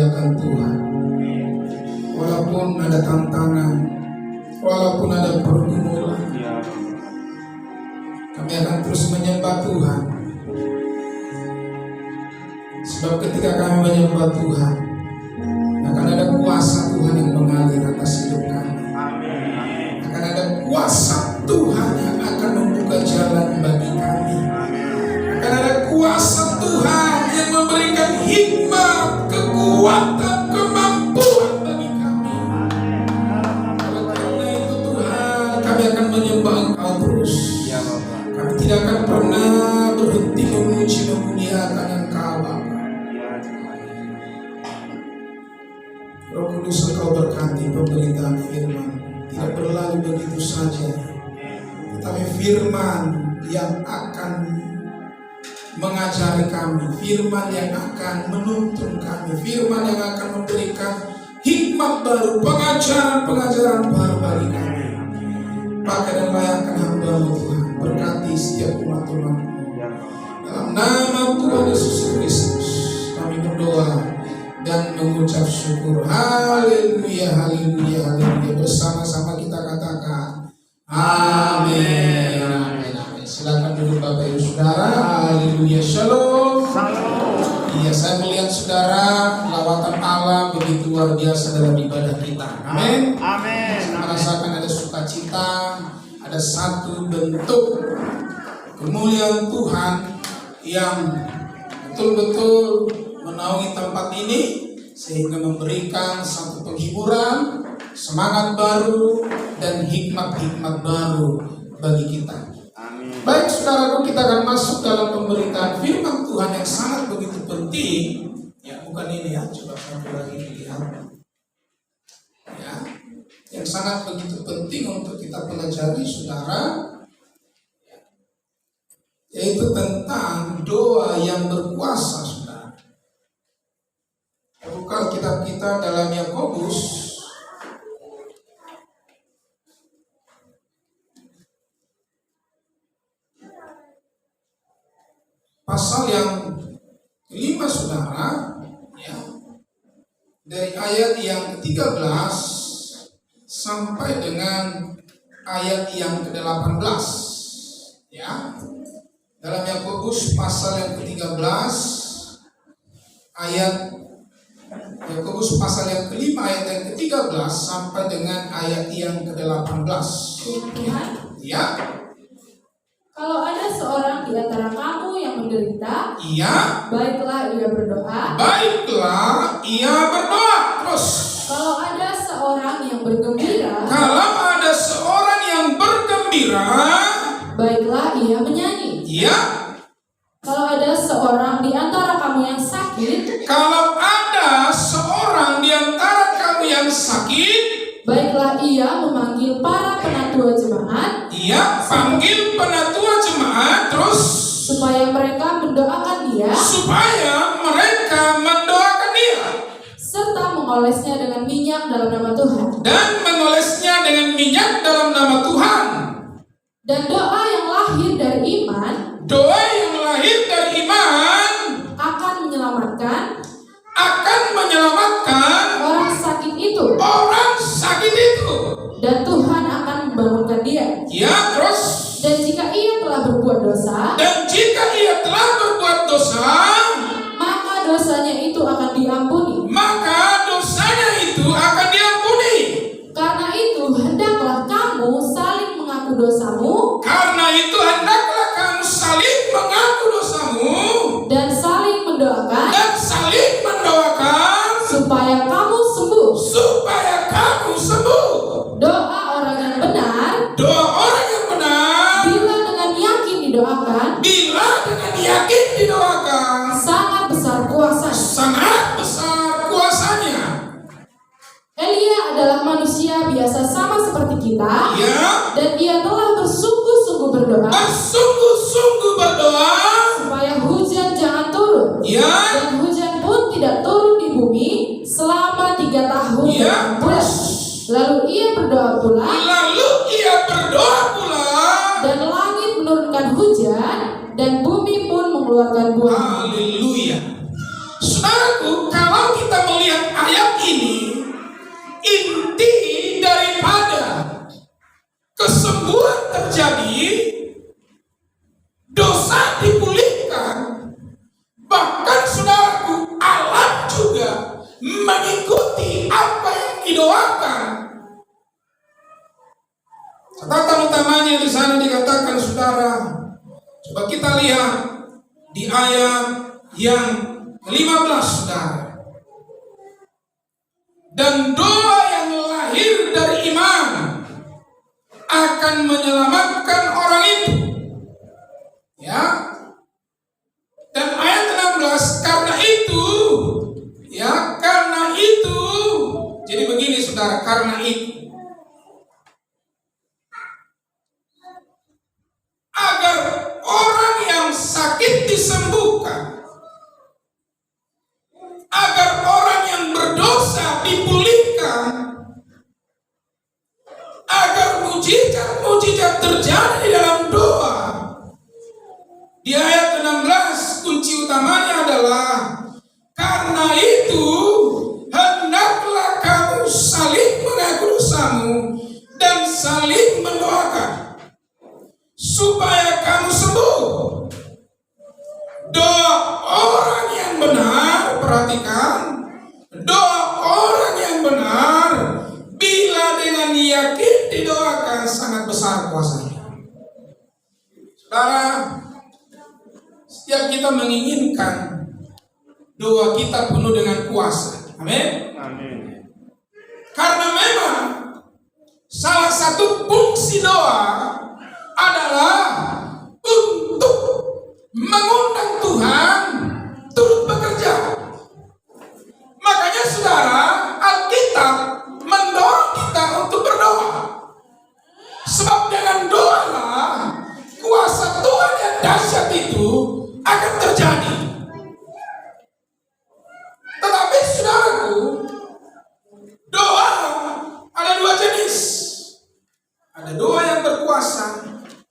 memuliakan Tuhan. Walaupun ada tantangan, walaupun ada pergumulan, kami akan terus menyembah Tuhan. Sebab ketika kami menyembah Tuhan, akan ada kuasa Tuhan yang mengalir atas hidup kami. Akan ada kuasa Tuhan yang akan membuka jalan bagi kami. Akan ada kuasa Tuhan yang memberikan hikmat, kekuatan, kemampuan bagi kami. Oleh karena itu Tuhan, kami akan menyembah Engkau terus. Kami tidak akan pernah berhenti memuji memuliakan Engkau Bapa. Roh Kudus, Engkau berkati pemberitaan firman. Tidak berlalu begitu saja, tetapi firman yang akan mengajari kami, firman yang akan menuntun kami, firman yang akan memberikan hikmat baru, pengajaran baru bagi kami. Pakai dan layakkan hamba-Mu Tuhan, berkati setiap umat-Mu. Dalam nama Tuhan Yesus Kristus kami berdoa dan mengucap syukur. Haleluya, haleluya, haleluya. Bersama-sama kita katakan amin, amin, amin. Silakan duduk Bapak Ibu Saudara. Haleluya, shalom. Iya, saya melihat saudara, lawatan Allah begitu luar biasa dalam ibadah kita. Amin. Amin. Saya merasakan ada sukacita, ada satu bentuk kemuliaan Tuhan yang betul-betul menaungi tempat ini, sehingga memberikan satu penghiburan, semangat baru, dan hikmat-hikmat baru bagi kita. Amin. Baik saudaraku, kita akan masuk dalam pemberitaan firman Tuhan yang sangat begitu penting. Ya, bukan ini ya, coba satu lagi dilihat. Ya, yang sangat begitu penting untuk kita pelajari saudara, yaitu tentang doa yang berkuasa. Buka kitab kita dalam Yakobus pasal yang kelima saudara, ya, dari ayat yang ke-13 sampai dengan ayat yang ke-18, ya. Dalam Yakobus pasal yang ke-13 Yakobus pasal yang kelima ayat yang ke-13 sampai dengan ayat yang ke-18. Ya. Kalau ada seorang di antara kamu yang menderita, iya, baiklah ia berdoa. Baiklah ia berdoa. Terus. Kalau ada seorang yang bergembira, Kalau ada seorang yang bergembira, baiklah ia menyanyi. iya. Kalau ada seorang di antara kamu yang sakit, Kalau ada seorang di antara kamu yang sakit, baiklah ia memanggil para penatua jemaat, iya, panggil penatua jemaat, terus supaya mereka mendoakan dia, serta mengolesnya dengan minyak dalam nama Tuhan. Dan doa yang lahir dari iman akan menyelamatkan orang sakit itu. Dan Tuhan akan membangunkan dia. Ya, terus. Dan jika ia telah berbuat dosa, maka dosanya itu akan diampuni. Karena itu hendaklah kamu saling mengaku dosamu, dan saling mendoakan, supaya kamu sembuh. Doa orang yang benar, bila dengan yakin didoakan, sangat besar kuasanya. Elia adalah manusia biasa sama seperti kita, Ya. dan ia telah bersungguh-sungguh berdoa supaya hujan jangan turun, Ya. dan hujan pun tidak turun di bumi selama 3 tahun. Ya, terus. Lalu ia berdoa pula, dan langit menurunkan hujan, dan bumi pun mengeluarkan buah. Haleluya. Saudaraku, kalau kita melihat ayat ini, inti daripada kesembuhan terjadi, dosa dipulihkan, bahkan saudaraku, Allah juga mengikuti apa yang didoakan. Catatan utamanya di sana dikatakan, saudara, coba kita lihat di ayat yang ke-15, saudara. Dan doa yang lahir dari iman akan menyelamatkan orang itu. Ya. Dan ayat 16, karena itu, ya, karena itu. Jadi begini, saudara, karena itu. Agar orang yang sakit disembuhkan, agar orang yang berdosa dipulihkan, agar mujizat-mujizat terjadi di dalam doa. Di ayat 16, kunci utamanya adalah karena itu hendaklah kamu saling mengaku dosamu dan saling mendoakan supaya kamu sembuh. Doa orang yang benar, perhatikan, doa orang yang benar bila dengan yakin didoakan sangat besar kuasanya. Saudara, setiap kita menginginkan doa kita penuh dengan kuasa. Amin. Amin. Karena memang salah satu fungsi doa adalah untuk mengundang Tuhan turut bekerja. Makanya saudara, Alkitab mendorong kita untuk berdoa. Sebab dengan doa lah kuasa Tuhan yang dahsyat itu akan terjadi. Tetapi saudaraku, doa ada dua jenis. Ada doa yang berkuasa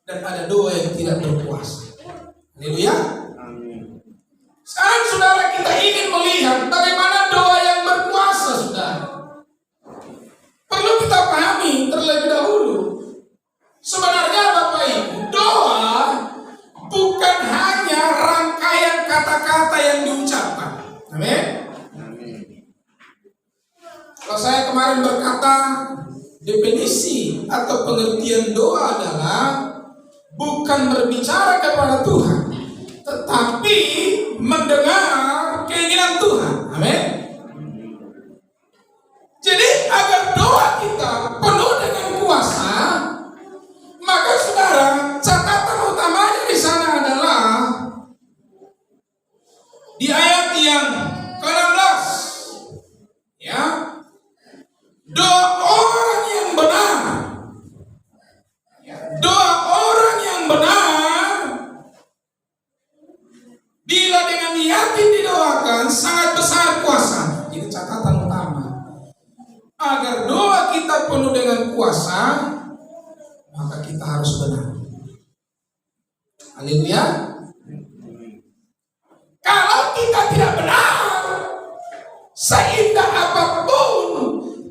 dan ada doa yang tidak berkuasa. Haleluya. Amin. Sekarang saudara, kita ingin melihat bagaimana doa yang berkuasa, saudara. Perlu kita pahami terlebih dahulu. Sebenarnya Bapak Ibu, doa bukan hanya rangkaian kata-kata yang diucapkan. Amin. Amin. Kalau saya kemarin berkata, definisi atau pengertian doa adalah bukan berbicara kepada Tuhan, tetapi mendengar keinginan Tuhan. Amin. Jadi agar doa kita penuh dengan kuasa, maka saudara, catatan utamanya di sana adalah di ayat yang ke-16. Ya. Doa orang yang benar. Doa orang yang benar bila dengan yakin didoakan sangat besar kuasa. Ini catatan utama. Agar doa kita penuh dengan kuasa, maka kita harus benar. Haleluya. Kalau kita tidak benar, seindah apapun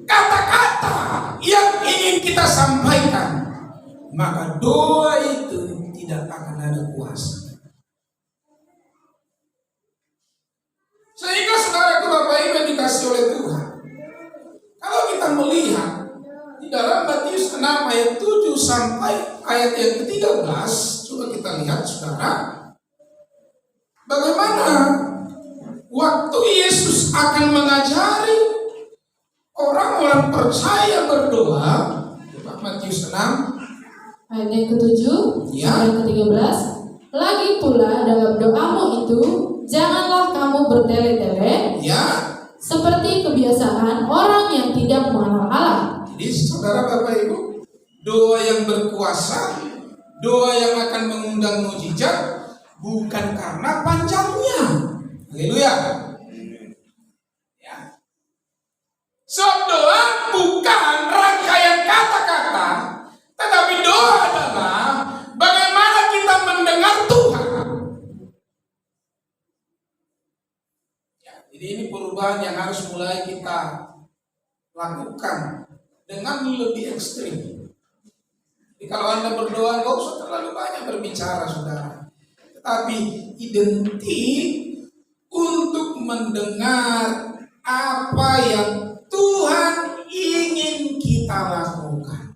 kata-kata yang ingin kita sampaikan, maka doa itu tidak akan ada kuasa. Sehingga saudaraku, Bapak Ibu yang dikasih oleh Tuhan, kalau kita melihat di dalam Matius 6 ayat 7 sampai ayat yang ke-13, coba kita lihat saudara, bagaimana waktu Yesus akan mengajari orang-orang percaya berdoa. Coba Matius 6 Ayat yang ke-7, Ya. ayat ke-13. Lagi pula dalam doamu itu, janganlah kamu bertele-tele, ya. seperti kebiasaan orang yang tidak mengenal Allah. Jadi saudara Bapak Ibu, doa yang berkuasa, doa yang akan mengundang mujizat, bukan karena panjangnya. Haleluya. Ya. Sebab doa bukan rangkaian kata-kata, tetapi doa adalah bagaimana kita mendengar Tuhan. Ya, Jadi ini perubahan yang harus mulai kita lakukan dengan lebih ekstrim. Jadi kalau Anda berdoa, gak usah terlalu banyak berbicara, saudara. Tetapi identik untuk mendengar apa yang Tuhan ingin kita lakukan.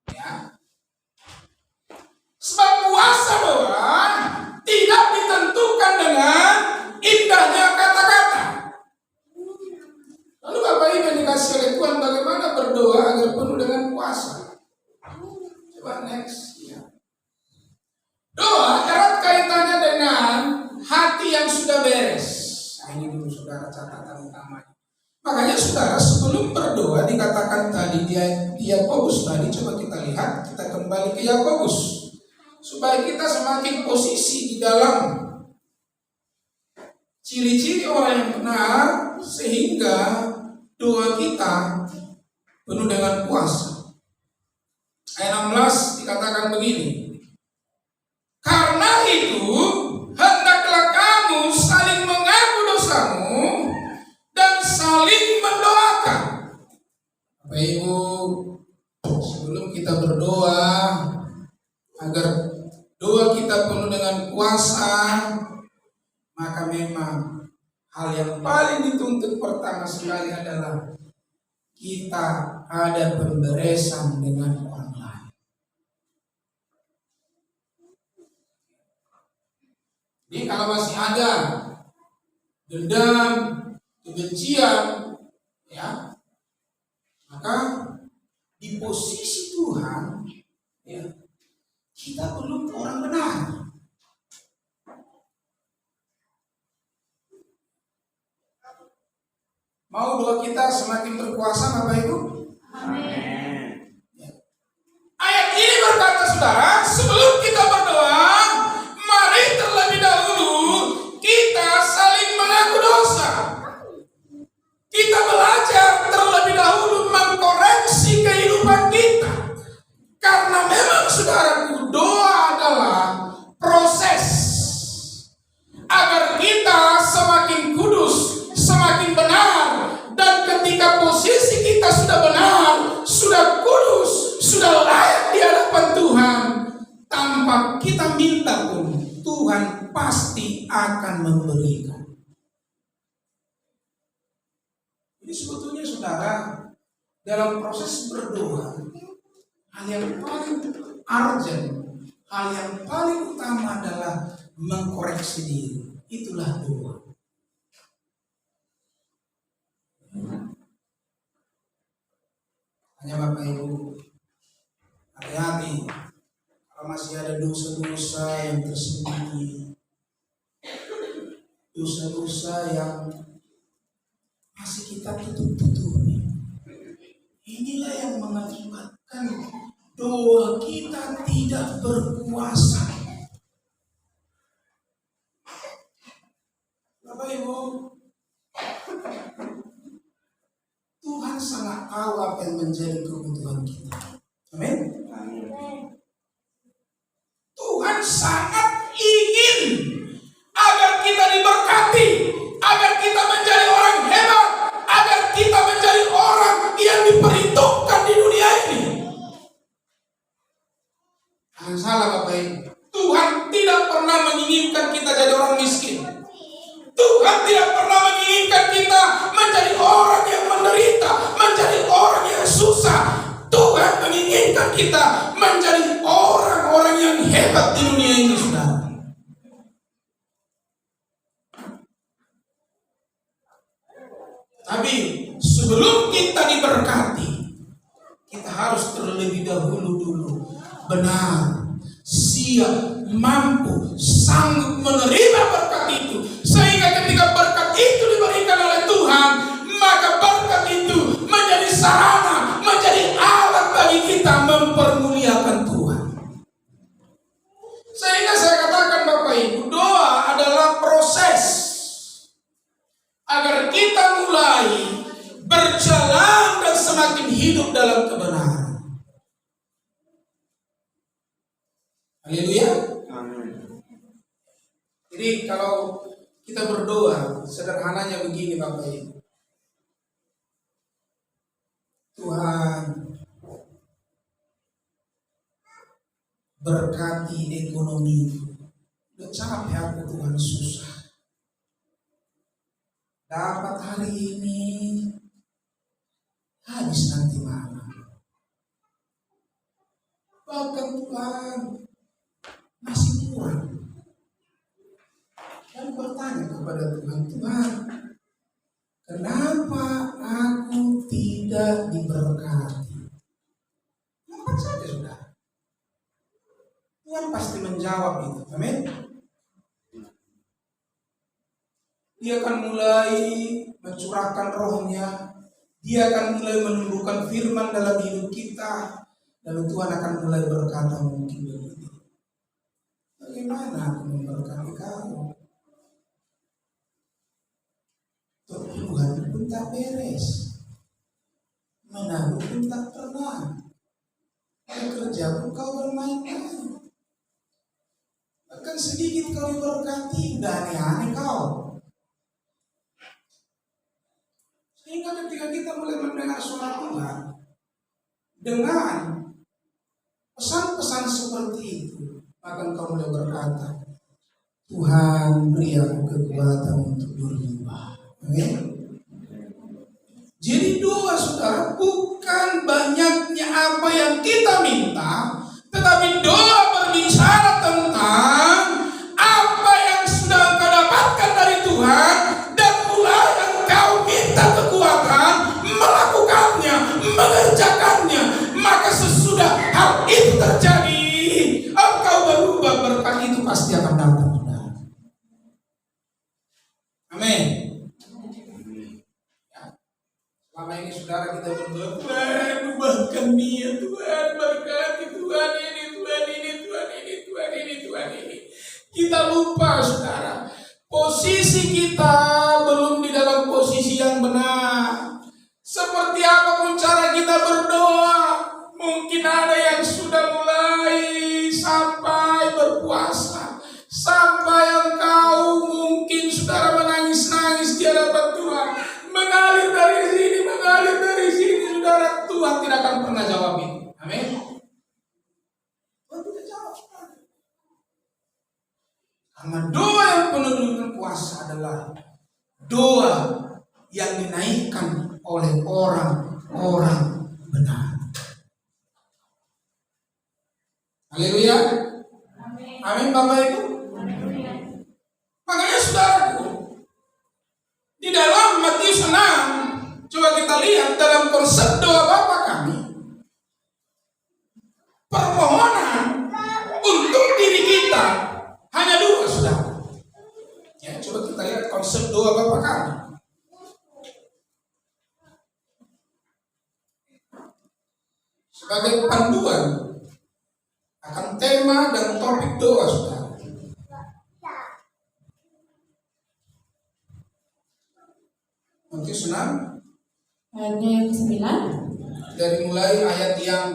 Ya. Sebab kuasa doa tidak ditentukan dengan indahnya kata-kata. Lalu Bapak Ibu yang dikasih oleh Tuhan, bagaimana berdoa agar penuh dengan kuasa? Coba next. Ya. Doa erat kaitannya dengan hati yang sudah beres. Nah, ini dulu saudara catatan utamanya. Makanya saudara, sebelum berdoa dikatakan tadi di Yakobus tadi, coba kita lihat, kita kembali ke Yakobus supaya kita semakin posisi di dalam ciri-ciri orang yang benar, sehingga doa kita penuh dengan kuasa. Ayat 16 dikatakan begini, karena itu hendaklah kamu saling mengaku dosamu dan saling mendoakan. Bapak Ibu, sebelum kita berdoa agar doa kita penuh dengan kuasa, maka memang hal yang paling dituntut pertama sekali adalah kita ada pemberesan dengan orang lain. Jadi kalau masih ada dendam, kebencian, ya, maka di posisi Tuhan, ya, kita belum orang benar. Mau doa kita semakin berkuasa, Bapak Ibu? Amin. Ayat ini berkata, saudara, sebelum kita berdoa, mari terlebih dahulu kita saling mengaku dosa. Kita belajar terlebih dahulu mengkoreksi kehidupan kita. Karena memang, saudaraku, doa adalah proses agar kita semakin kudus, semakin benar. Dan ketika posisi kita sudah benar, sudah kudus, sudah layak di hadapan Tuhan, tanpa kita minta pun, Tuhan pasti akan memberikan. Jadi sebetulnya saudara, dalam proses berdoa, hal yang paling urgent, hal yang paling utama adalah mengkoreksi diri. Itulah doa. Hanya Bapak Ibu, hati-hati kalau masih ada dosa-dosa yang tersembunyi, dosa-dosa yang masih kita tutup-tutupi. Inilah yang mengakibatkan doa kita tidak berkuasa. Bapak Ibu, Tuhan sangat tahu apa yang menjadi kebutuhan kita. Amin. Tuhan sangat ingin agar kita diberkati, agar kita menjadi orang hebat, agar kita menjadi orang yang diperhitungkan di dunia ini. Jangan salah Bapak Ibu, Tuhan tidak pernah menginginkan kita jadi orang miskin. Tuhan tidak pernah menginginkan kita menjadi orang yang menderita, menjadi orang yang susah. Tuhan menginginkan kita menjadi orang-orang yang hebat di dunia ini, saudara. Tapi sebelum kita diberkati, kita harus terlebih dahulu benar, siap, mampu, sanggup menerima berkat itu. Sehingga ketika berkat itu diberikan oleh Tuhan, maka berkat itu menjadi sarana, menjadi alat bagi kita mempermuliakan Tuhan. Sehingga saya katakan Bapak Ibu, doa adalah proses agar kita mulai berjalan dan semakin hidup dalam kebenaran. Haleluya. Amin. Jadi kalau Kita berdoa sederhananya begini Bapak Ibu. Tuhan, berkati ekonomi. Udah capek aku Tuhan, susah. Dapat hari ini, habis nanti malam. Bahkan Tuhan masih kurang. Dan bertanya kepada Tuhan, Tuhan, kenapa aku tidak diberkati? Apa saja sudah. Tuhan pasti menjawab itu. Amin. Dia akan mulai mencurahkan rohnya. Dia akan mulai menumbuhkan firman dalam hidup kita. Lalu Tuhan akan mulai berkata mungkin begini. Bagaimana aku memberkati kamu? Tuhan pun tak beres. Menabung pun tak pernah. Kerja pun kau bermain-main. Bahkan sedikit kau diberkati, udah aneh-aneh kau. Sehingga ketika kita mulai mendengar suara Tuhan dengan pesan-pesan seperti itu, maka kau mulai berkata, Tuhan beri aku kekuatan untuk berubah. Amin. Jadi doa saudara bukan banyaknya apa yang kita minta, tetapi doa berbicara tentang apa yang sudah kau dapatkan dari Tuhan dan mulai engkau minta kekuatan melakukannya, mengerjakannya. Maka sesudah hal itu terjadi, engkau berubah, berkat itu pasti akan datang. Amin. Selama ini saudara kita berdoa, Tuhan ubahkan dia, Tuhan berkati, Tuhan ini, Tuhan ini, Tuhan ini, Tuhan ini, Tuhan ini. Kita lupa saudara, posisi kita belum di dalam posisi yang benar. Seperti apapun cara kita berdoa, mungkin ada yang sudah mulai sampai berpuasa, sampai engkau mungkin saudara menangis-nangis di hadapan Tuhan, mengalir dari sini, saudara. Tuhan tidak akan pernah jawab itu. Amin. Tuhan tidak jawab. Karena doa yang penuh dengan kuasa adalah doa yang dinaikkan oleh orang-orang benar. Haleluya. Amin Bapak Ibu. Makanya saudaraku, di dalam Matius 6, coba kita lihat dalam konsep doa Bapa kami, permohonan untuk diri kita hanya dua saudara. Ya, coba kita lihat konsep doa Bapa kami. Sebagai panduan akan tema dan topik doa saudara. Matius 6 ayatnya yang ke-9. Dari mulai ayat yang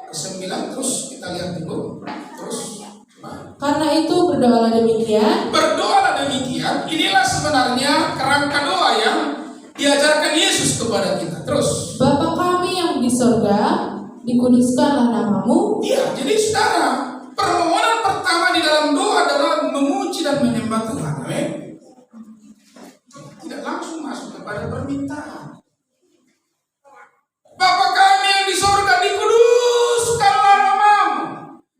ke-9 terus kita lihat dulu. Terus Karena itu berdoalah demikian. Berdoalah demikian. Inilah sebenarnya kerangka doa yang diajarkan Yesus kepada kita. Terus Bapa kami yang di sorga, dikuduskanlah namamu. iya, jadi saudara, permohonan pertama di dalam doa adalah memuji dan menyembah Tuhan. Amin. Tidak langsung masuk kepada permintaan. Bapa kami yang di surga, dikuduskanlah namamu.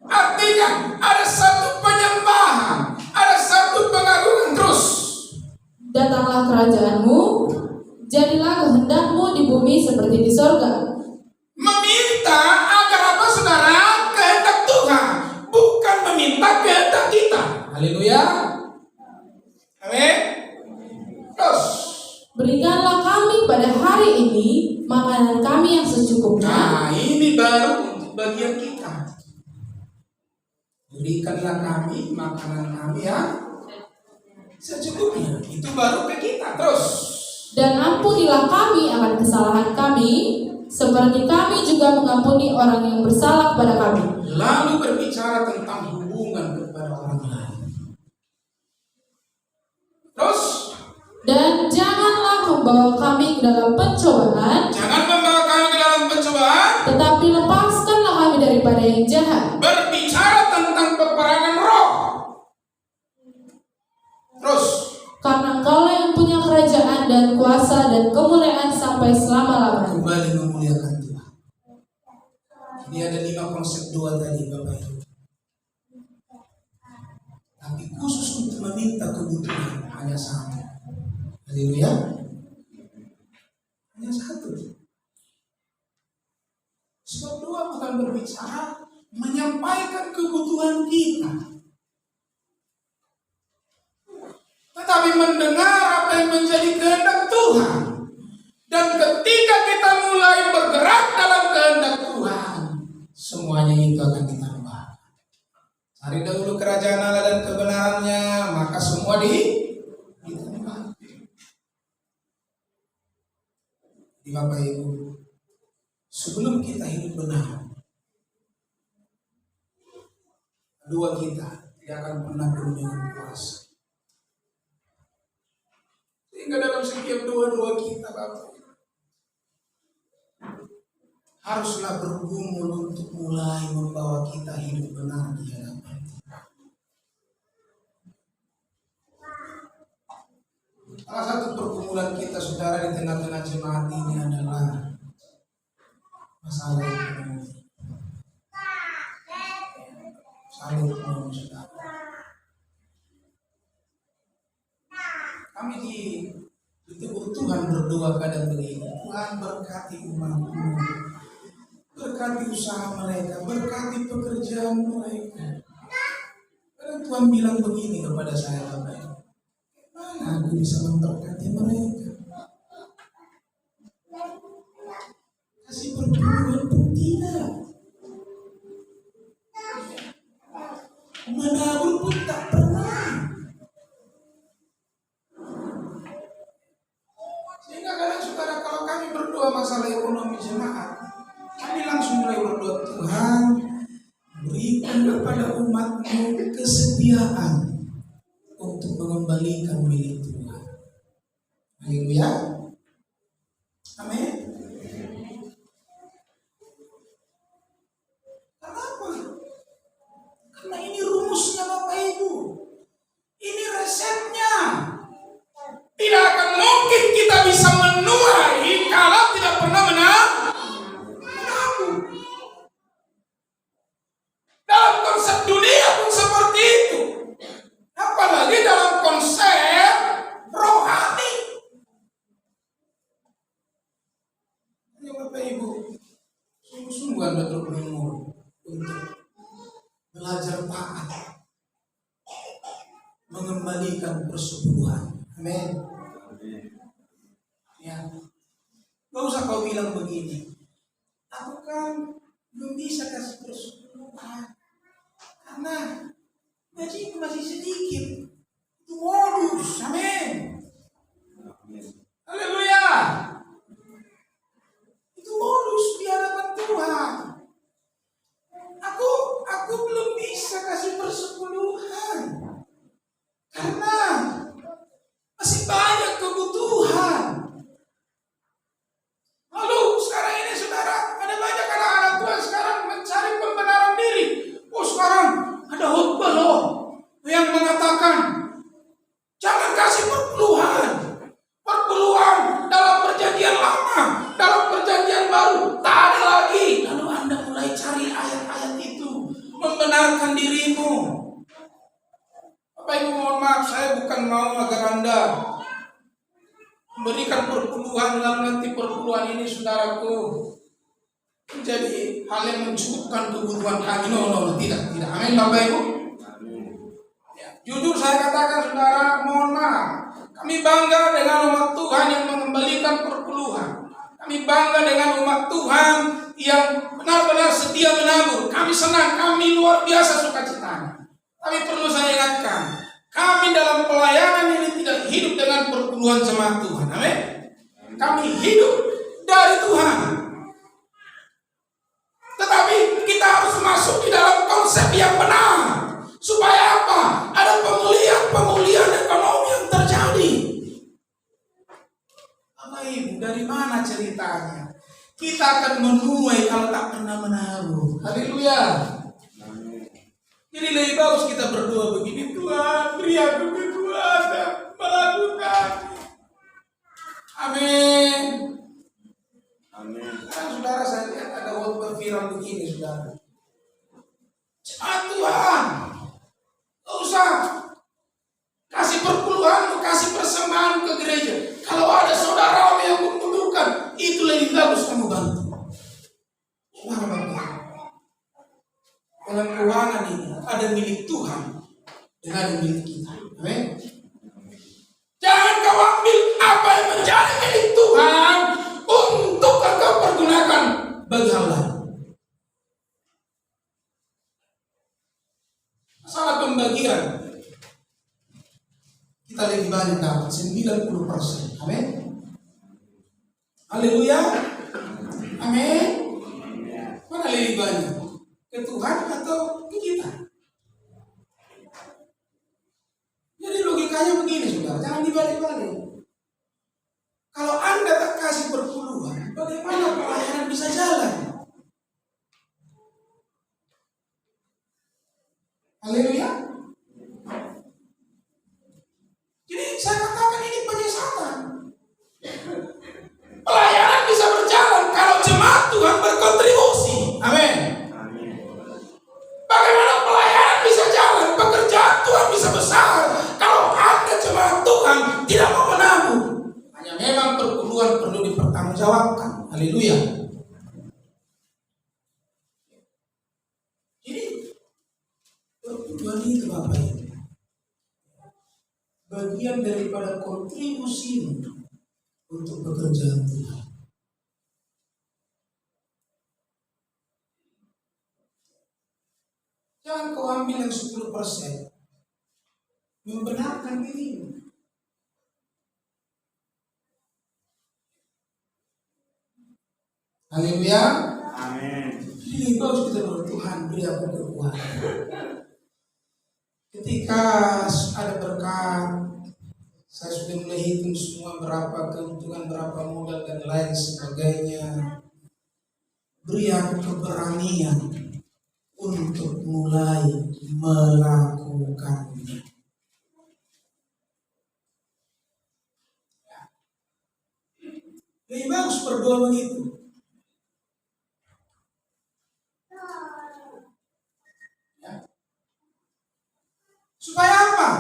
Artinya ada satu penyembahan, ada satu pengagungan. Terus Datanglah kerajaanmu, jadilah kehendakmu di bumi seperti di sorga. meminta agar apa saudara? Kehendak Tuhan, bukan meminta kehendak kita. Haleluya. Amin. Terus Berikanlah kami pada hari ini makanan kami yang secukupnya. nah ini baru untuk bagian kita. Berikanlah kami makanan kami yang secukupnya. Itu baru ke kita. Terus Dan ampunilah kami akan kesalahan kami, seperti kami juga mengampuni orang yang bersalah kepada kami. lalu berbicara tentang hubungan kepada orang lain. Terus Dan janganlah membawa kami ke dalam pencobaan, Jangan membawa kami ke dalam pencobaan. tetapi lepaskanlah kami daripada yang jahat. Berbicara tentang peperangan roh. Terus, Karena Engkaulah yang punya kerajaan dan kuasa dan kemuliaan sampai selama-lamanya. kembali memuliakan Tuhan. Ini ada 5 konsep doa tadi, Bapak Ibu. Tapi khusus untuk meminta kebutuhan hanya satu. Haleluya. Hanya satu. Sebab doa bukan berbicara menyampaikan kebutuhan kita, tetapi mendengar apa yang menjadi kehendak Tuhan. Dan ketika kita mulai bergerak dalam kehendak Tuhan, semuanya itu akan ditambah. Cari dahulu kerajaan Allah dan kebenarannya, maka semua ditambah. Di Bapak Ibu, sebelum kita hidup benar, doa kita tidak akan pernah penuh dengan puas. Sehingga dalam setiap doa-doa kita, Bapak, haruslah bergumul untuk mulai membawa kita hidup benar di hadapan Tuhan. Salah satu pergumulan kita, saudara, di tengah-tengah jemaat ini adalah masalah ekonomi. Masalah ekonomi, saudara. Kami ditegur Tuhan berdoa pada begini, Tuhan berkati umat-Mu, berkati usaha mereka, berkati pekerjaan mereka. Karena Tuhan bilang begini kepada saya, Bapak, mana aku bisa memberkati mereka? Kasih perpuluhan pun tidak, menabur pun tak pernah. Sehingga kadang, saudara, kalau kami berdoa masalah ekonomi jemaat, kami langsung mulai berdoa, Tuhan, berikan kepada umat-Mu kesetiaan untuk mengembalikan milik Tuhan. Haleluya. Amin. Kenapa? Karena ini rumusnya, Bapak Ibu. Ini resepnya. Tidak akan mungkin kita bisa menuai kalau tidak pernah menabur. Dalam konsep dunia pun seperti itu. Apalagi dalam konsep rohani. Ya Bapak Ibu, sungguh-sungguh Anda bergumul untuk belajar taat, mengembalikan persepuluhan. Amin. Ya, gak usah kau bilang begini, aku kan belum bisa kasih persepuluhan karena gaji masih sedikit. Itu modus. Amin. Haleluya. Itu modus di hadapan Tuhan. Aku belum bisa kasih persepuluhan karena masih banyak kebutuhan. Lalu sekarang ini, saudara, ada banyak anak-anak Tuhan sekarang mencari pembenaran diri. Oh, sekarang ada khotbah loh yang mengatakan jangan kasih perpuluhan. Perpuluhan dalam perjanjian lama, dalam perjanjian baru tak ada lagi. Lalu Anda mulai cari ayat-ayat itu, membenarkan dirimu. Bapak Ibu, mohon maaf, saya bukan mau agar Anda memberikan perpuluhan lalu nanti perpuluhan ini, saudaraku, menjadi hal yang mencukupkan kebutuhan kami. No, tidak. Amin, Bapak Ibu. Ya, jujur saya katakan, saudara, mohon maaf, kami bangga dengan umat Tuhan yang mengembalikan perpuluhan. Kami bangga dengan umat Tuhan yang benar-benar setia menabur. Kami senang, kami luar biasa sukacitanya. Tapi perlu saya ingatkan, kami dalam pelayanan ini tidak hidup dengan perpuluhan jemaat Tuhan. Amin. Kami hidup dari Tuhan. Tetapi kita harus masuk di dalam konsep yang benar. Supaya apa? Ada pemulihan ekonomi yang terjadi. Kita akan menuai kalau tak pernah menabur. Haleluya. Jadi lebih bagus kita berdoa begini, Tuhan beri aku kekuatan melakukan. Amin. Amin. Sekarang saudara, saya lihat ada khotbah viral begini saudara. Tuhan, gak usah kasih perpuluhan, kasih persembahan ke gereja. Kalau ada saudara yang membutuhkan, itu lebih bagus kamu bantu. Saudara Bapak, dalam keuangan ini ada milik Tuhan dan ada milik kita. Amin. Jangan kau ambil apa yang menjadi milik Tuhan untuk engkau pergunakan bagi hal lain. Masalah pembagian, kita lebih banyak dapat 90%. Amin. Haleluya. Amin. Mana lebih banyak? Ke Tuhan atau ke kita? Jadi logikanya begini saudara, jangan dibalik-balik. Kalau Anda tak kasih perpuluhan, bagaimana pelayanan bisa jalan? Haleluya. Jadi saya katakan ini penyesatan. Pelayanan bisa berjalan kalau jemaat Tuhan berkontribusi. Amin. Bagaimana pelayanan bisa jalan, pekerjaan Tuhan bisa besar kalau ada jemaat Tuhan tidak mau menabung. Hanya memang perpuluhan perlu dipertanggungjawabkan. Haleluya. Jadi perpuluhan itu Bapak Ibu, bagian daripada kontribusi untuk pekerjaan Tuhan. Jangan kau ambil yang 10%, membenarkan dirimu. Haleluya. Amin. Jadi bagus kita berdoa, Tuhan beri aku kekuatan. Ketika ada berkat, saya sudah mulai hitung semua berapa keuntungan, berapa modal dan lain sebagainya. Beri aku keberanian untuk mulai melakukannya. Lebih bagus berdoa begitu. Supaya apa?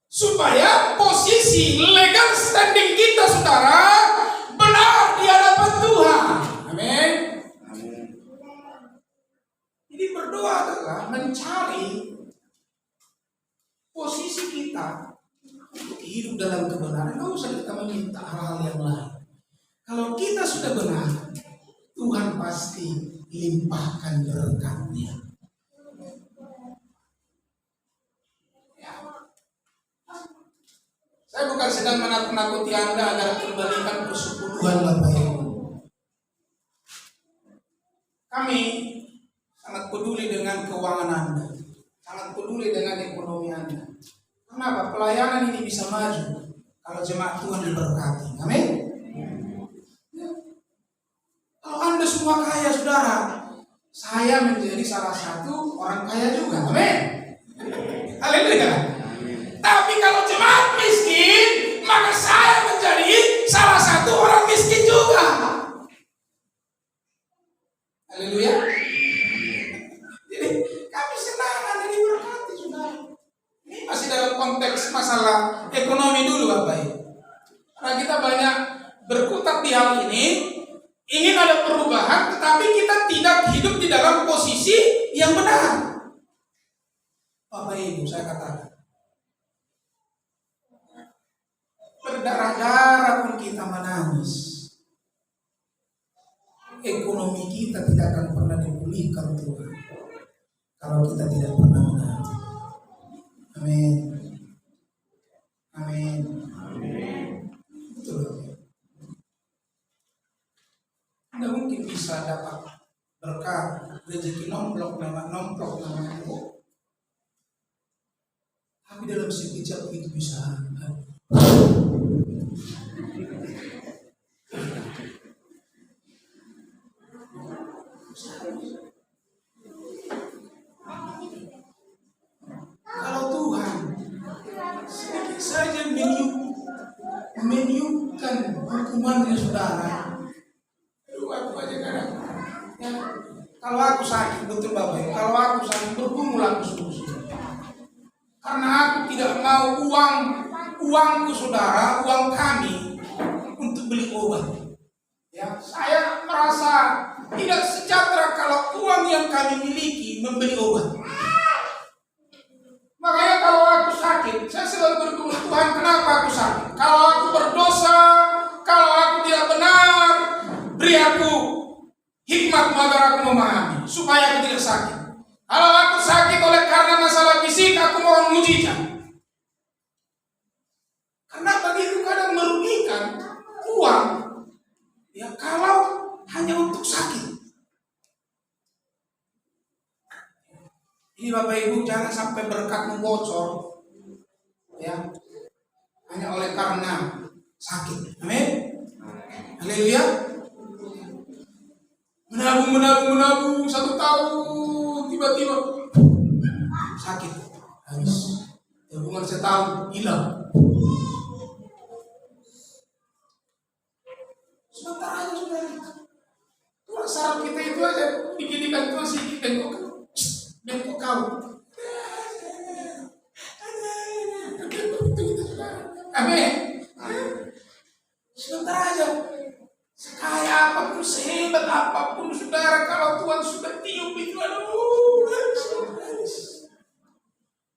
Supaya posisi legal standing kita saudara benar di hadapan Tuhan. Amin. Jadi berdoa adalah mencari posisi kita untuk hidup dalam kebenaran. Tidak usah kita meminta hal-hal yang lain. Kalau kita sudah benar, Tuhan pasti limpahkan berkat-Nya. Saya bukan sedang menakut-nakuti Anda agar kembalikan persepuluhan Bapak Ibu. Kami sangat peduli dengan keuangan Anda, sangat peduli dengan ekonomi Anda. Kenapa? Pelayanan ini bisa maju kalau jemaat Tuhan diberkati. Amin. Kalau Anda semua kaya saudara, saya menjadi salah satu orang kaya juga. Amin. Haleluya. Tapi kalau jemaat miskin, maka saya menjadi salah satu orang miskin juga. Haleluya. Jadi kami senang Anda diberkati saudara. Ini masih dalam konteks masalah ekonomi dulu Bapak Ibu. Karena kita banyak berkutat di hal ini, ingin ada perubahan, tetapi kita tidak hidup di dalam posisi yang benar. Bapak Ibu, saya katakan, berdarah-darah pun kita menangis, ekonomi kita tidak akan pernah dipulihkan Tuhan kalau kita tidak pernah menanti. Amin. Amin. Betul. Anda mungkin bisa dapat berkat rezeki nomplok nama itu, tapi dalam sekejap itu bisa habis. hukumannya saudara. Aduh, aku aja kadang. Ya, kalau aku sakit, betul Bapak Ibu, kalau aku sakit bergumul aku sungguh-sungguh. Karena aku tidak mau uangku saudara, uang kami untuk beli obat. Ya, saya merasa tidak sejahtera kalau uang yang kami miliki membeli obat. Makanya kalau aku sakit, saya selalu bergumul, Tuhan kenapa aku sakit? Kalau aku berdosa, kalau aku tidak benar, beri aku hikmat agar aku memahami, supaya aku tidak sakit. Kalau aku sakit oleh karena masalah fisik, aku mohon mujizat. Karena bagiku kadang merugikan uang, ya kalau hanya untuk sakit. Ini Bapak Ibu jangan sampai berkatmu bocor, ya hanya oleh karena sakit. Amin. Haleluya. Menabung 1 tahun, tiba-tiba sakit, habis. Tabungan setahun hilang. Sebentar aja sudah. Tuhan saraf kita itu aja dikit-dikit Tuhan sedikit bengkok kau. Amin. Sebentar aja. Sekaya apapun, sehebat apapun saudara, kalau Tuhan sudah tiup itu, aduh.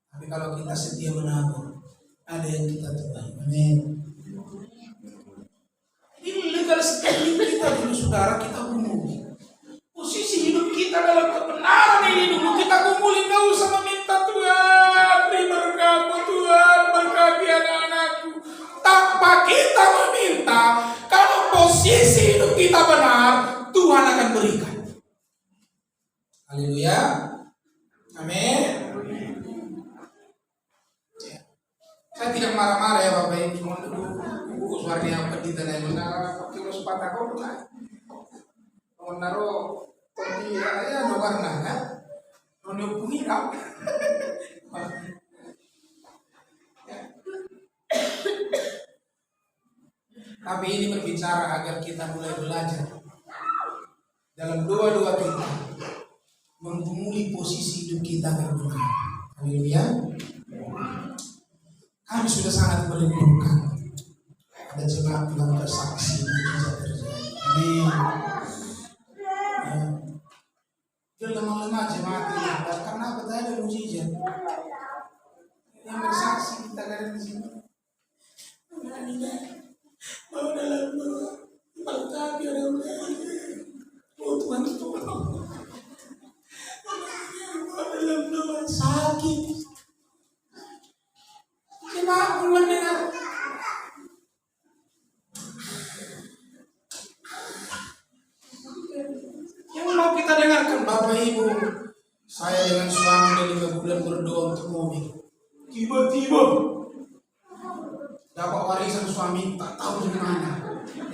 Tapi kalau kita setia menabung, ada yang kita tuai. Amin. Ini legal sekali kita dulu saudara, kita gumuli. Posisi hidup kita dalam kebenaran ini dulu kita gumuli, gak usah meminta Tuhan beri berkat, Tuhan berkati anak-anakku. Tanpa kita meminta, kalau posisi hidup kita benar, Tuhan akan berikan. Haleluya. Amin. Saya tidak marah-marah ya Bapak Ibu, cuma dulu suaranya apa di tanah menara pakai sepatu kau bukan? Menaro topi ya no warna kan? No pungi kau. Tapi ini berbicara agar kita mulai belajar dalam doa-doa kita menggumuli posisi hidup kita yang benar. Haleluya. Kami sudah sangat merindukan ada jemaat yang bersaksi bisa terjadi. Amin. Dia lemah-lemah jemaat ini karena apa tadi ada mujizat yang bersaksi kita ada di sini. Oh dalam berkati ada oh Tuhan tolong. Dalam doa sakit. Jemaat mendengar. Yang mau kita dengarkan Bapak Ibu, saya dengan suami 5 bulan berdoa untuk mobil. Tiba-tiba dapat warisan suami tak tahu dari mana,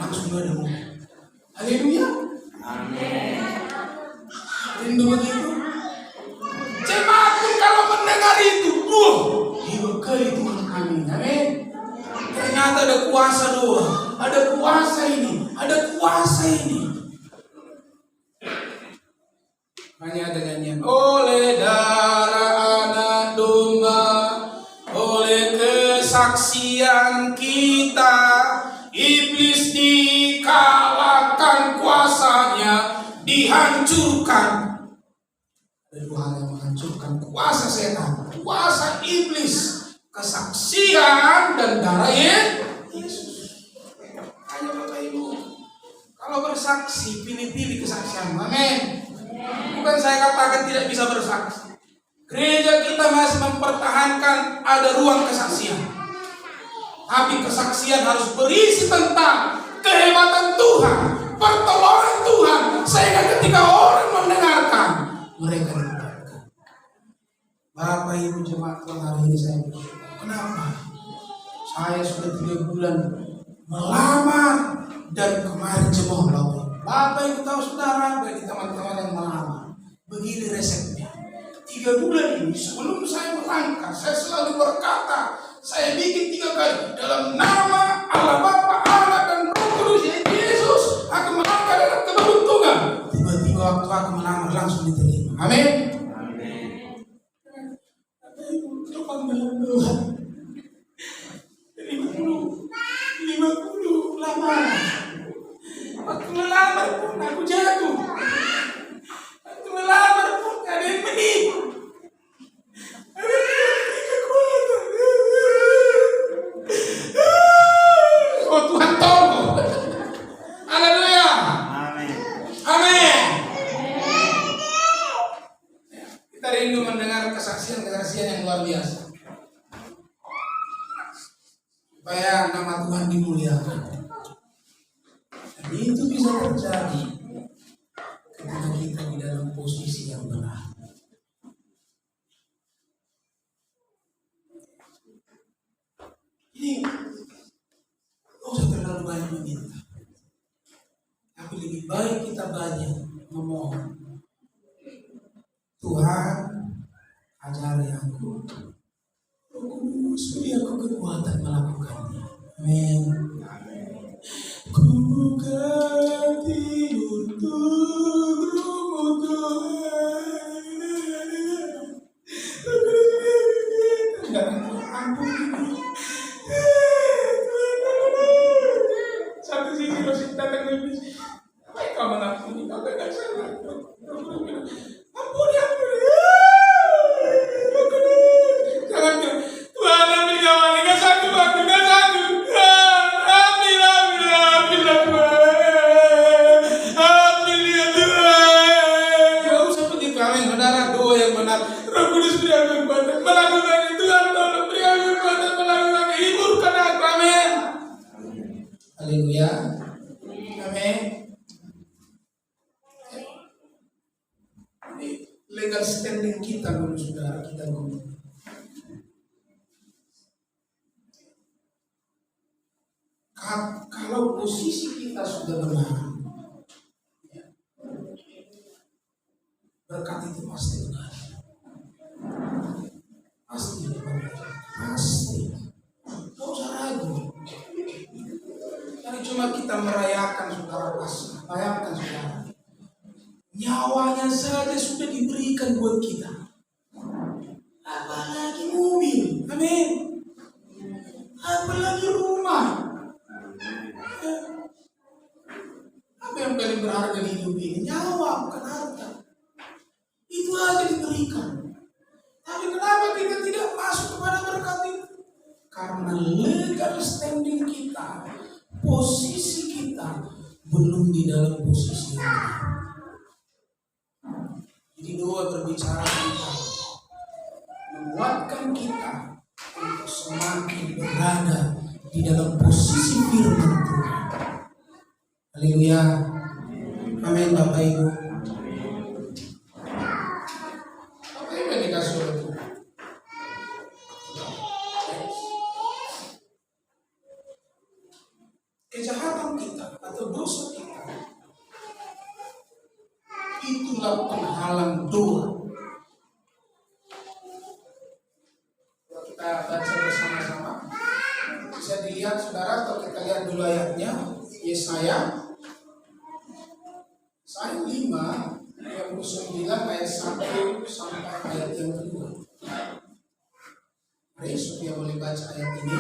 langsung ada mobil. Haleluya. Amin. Rindu begitu. Jemaat pun kalau mendengar itu, diberkati Tuhan kami. Amin. Ternyata ada kuasa doa, ada kuasa ini, ada kuasa ini. Hanya ada nyanyian. Oleh darah anak domba, oleh kesaksian kita, iblis dikalahkan, kuasanya dihancurkan. Ada 2 hal yang menghancurkan kuasa setan, kuasa iblis, kesaksian dan darah Yesus. Hanya Bapak Ibu, kalau bersaksi pilih-pilih kesaksian. Amin. Bukan saya katakan tidak bisa bersaksi. Gereja kita masih mempertahankan ada ruang kesaksian. Tapi kesaksian harus berisi tentang kehebatan Tuhan, pertolongan Tuhan, sehingga ketika orang mendengarkan, mereka dikuatkan. Bapak Ibu jemaat Tuhan, hari ini saya bersyukur. Kenapa? Saya sudah 3 bulan melamar dan kemarin jemaah Bapak Ibu tahu saudara, bagi teman-teman yang melamar, begini resepnya. 3 bulan ini sebelum saya melangkah, saya selalu berkata, saya bikin 3 kali dalam nama Allah Bapa, Anak dan Roh Kudus Itu panggilan Tuhan. 50 lamaran. Waktu melamar pun aku jatuh. Waktu melamar pun ada yang menipu. Ada yang memberi kekuatan. Oh Tuhan tolong. Haleluya. Amin. Amin. Kita rindu mendengar kesaksian-kesaksian yang luar biasa. Supaya nama Tuhan dimuliakan. Dan itu bisa terjadi ketika kita di dalam posisi yang benar. Ini tidak usah terlalu banyak meminta. Tapi lebih baik kita banyak memohon. Tuhan, ajari aku. Beri aku kekuatan melakukannya. Amin. Ku ganti untukmu Tuhan. Satu sisi masih datang lebih. Apa yang kamu lakukan? Kau tidak salah. Ampuni. Jangan Tuhan ambil kawan, enggak sanggup aku, enggak sanggup. Ambil Tuhan. Ambil dia Tuhan. Enggak usah begitu, amin. Saudara, doa yang benar. Roh Kudus beri aku kekuatan melakukan itu. Tuhan tolong beri aku kekuatan melakukan. Hiburkan aku, amin. Haleluya. Amin. Ini legal standing kita, saudara, kita ngomong. Kalau posisi kita sudah benar, berkat itu pasti benar. Pasti benar. Pasti. Tidak usah ragu. Jadi cuma kita merayakan saudara Paskah. Bayangkan saudara. Nyawanya saja sudah diberikan buat kita. Apalagi mobil. Amin. Apalagi rumah. Apa yang paling berharga di hidup ini? Nyawa, bukan harta. Itu aja diberikan. Tapi kenapa kita tidak masuk kepada berkat itu? Karena legal standing kita, posisi kita belum di dalam posisi yang benar. Jadi doa berbicara kita, menguatkan kita untuk semakin berada di dalam posisi firman Tuhan. Haleluya. Amin Bapak Ibu. Bapak Ibu yang dikasih oleh Tuhan. Kejahatan kita atau dosa kita itulah penghalang doa. Kalau kita baca bersama-sama bisa dilihat saudara, atau kita lihat dulu ayatnya. Yesaya 5 ayat 29 ayat 1 sampai ayat yang kedua. Mari Sofia boleh baca ayat ini.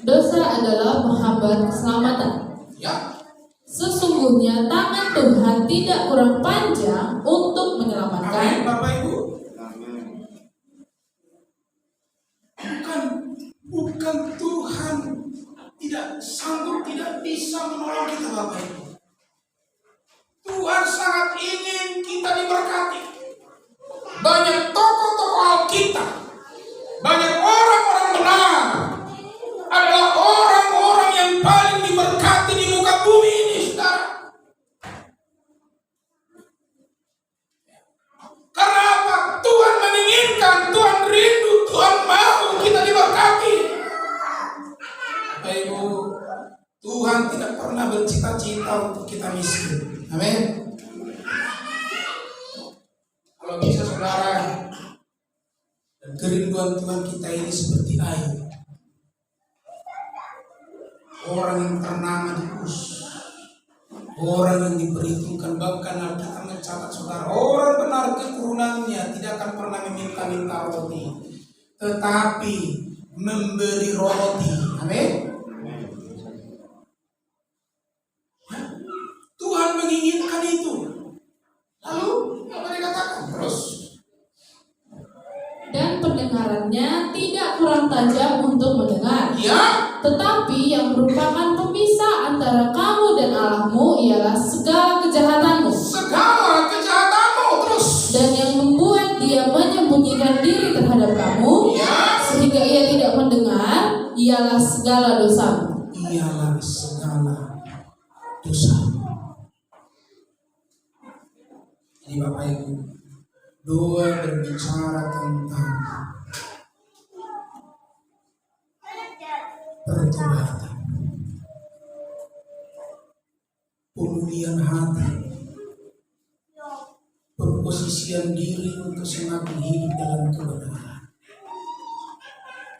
Dosa adalah menghambat keselamatan. Ya. Sesungguhnya tangan Tuhan tidak kurang panjang untuk menyelamatkan. Amin Bapak Ibu. Bukan Tuhan tidak sanggup, tidak bisa menolong kita Bapak Ibu. Tuhan sangat ingin kita diberkati. Banyak tokoh-tokoh Alkitab, banyak orang-orang benar adalah orang-orang yang paling diberkati di muka bumi ini, saudara. Karena apa? Tuhan menginginkan, Tuhan rindu, Tuhan mau kita diberkati. Bapak Ibu, Tuhan tidak pernah bercita-cita untuk kita miskin. Amin. Kalau bisa saudara, dan kerinduan Tuhan kita ini seperti air. Orang yang ternama di Kus, orang yang diperhitungkan, bahkan Alkitab mencatat saudara, orang benar keturunannya tidak akan pernah meminta-minta roti. tetapi memberi roti. Amin. Tuhan menginginkan itu. Lalu apa dikatakan? Terus. Dan pendengarannya tidak kurang tajam untuk mendengar. Ya. Tetapi yang merupakan pemisah antara kamu dan Allahmu ialah segala kejahatanmu. Segala kejahatanmu. Terus. Dan yang membuat dia menyembunyikan diri terhadap kamu, Ya. sehingga ia tidak mendengar, ialah segala dosamu. Ialah segala dosa. Jadi Bapak Ibu, doa berbicara tentang pertobatan, pemulihan hati, perposisian diri untuk semakin hidup dalam kebenaran.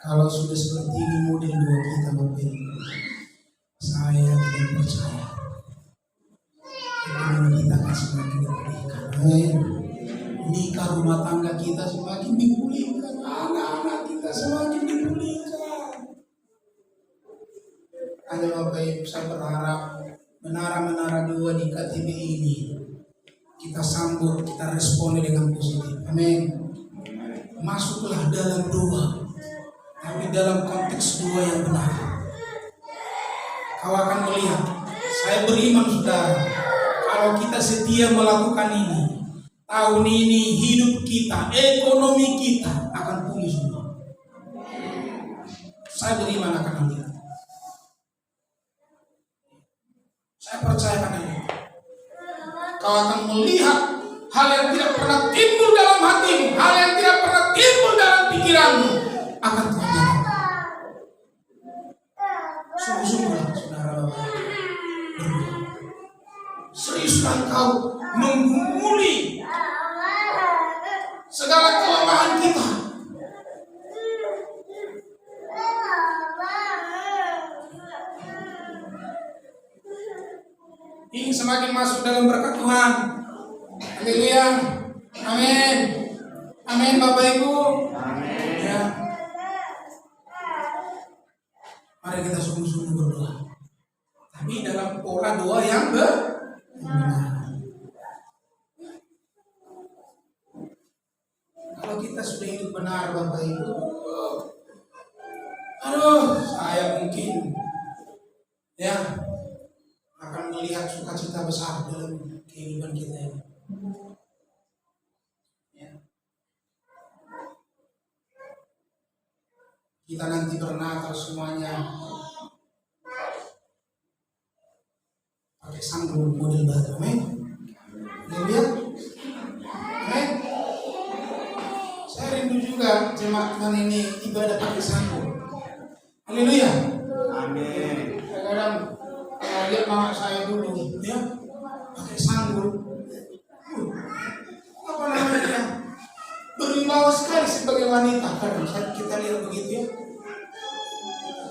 Kalau sudah seperti ini model doa kita Bapak Ibu, saya tidak percaya ekonomi kita akan semakin dipulihkan. Amin. Nikah rumah tangga kita semakin dipulihkan, anak-anak kita semakin dipulihkan. Hanya Bapak Ibu, saya berharap menara-menara dua di KTB ini kita sambut, kita respon dengan positif. Amin. Masuklah dalam doa, tapi dalam konteks doa yang benar. Kau akan melihat, saya beriman saudara, kalau kita setia melakukan ini, tahun ini hidup kita, ekonomi kita akan pulih semua. Saya beriman akan hal itu. Saya percaya akan hal itu. Kau akan melihat hal yang tidak pernah timbul dalam hatimu, hal yang tidak pernah timbul dalam pikiranmu akan terjadi. Sungguh-sungguhlah saudara Bapak. Seriuslah kau menggumuli segala kelemahan kita. Ingin semakin masuk dalam berkat Tuhan. Haleluya. Amin. Amin Bapak Ibu. Amin. Ya. Mari kita sungguh-sungguh berdoa. Tapi dalam pola doa yang benar. Kalau kita sudah hidup benar Bapak Ibu, saya mungkin ya akan melihat sukacita besar dalam kehidupan kita ini. Ya. Kita nanti bernatal semuanya pakai sanggul model baru, amin. Lihat, amin. Saya rindu juga jemaat Tuhan ini ibadah pakai sanggul. Haleluya. Amin. Kadang-kadang lihat mama saya dulu, ya pakai sanggul. Apa namanya? Berwibawa sekali sebagai wanita. Kadang kita lihat begitu ya,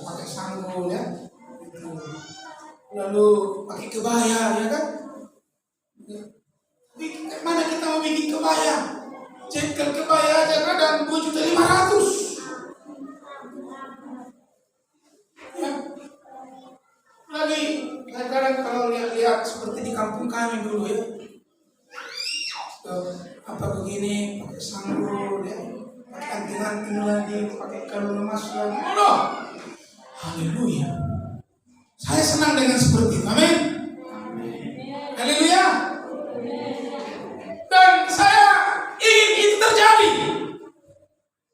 pakai sanggul ya. Lalu pakai kebaya, ya kan? Mana kita mau bikin kebaya? Cekel kebaya aja kadang 2.500.000. Ya. Lagi kadang kalau lihat seperti di kampung kami dulu ya, apa begini pakai sanggul ya, pakai anting-anting lagi, pakai kalung emas lagi. Haleluya. Saya senang dengan seperti itu. Amin. Haleluya. Dan saya ingin itu terjadi.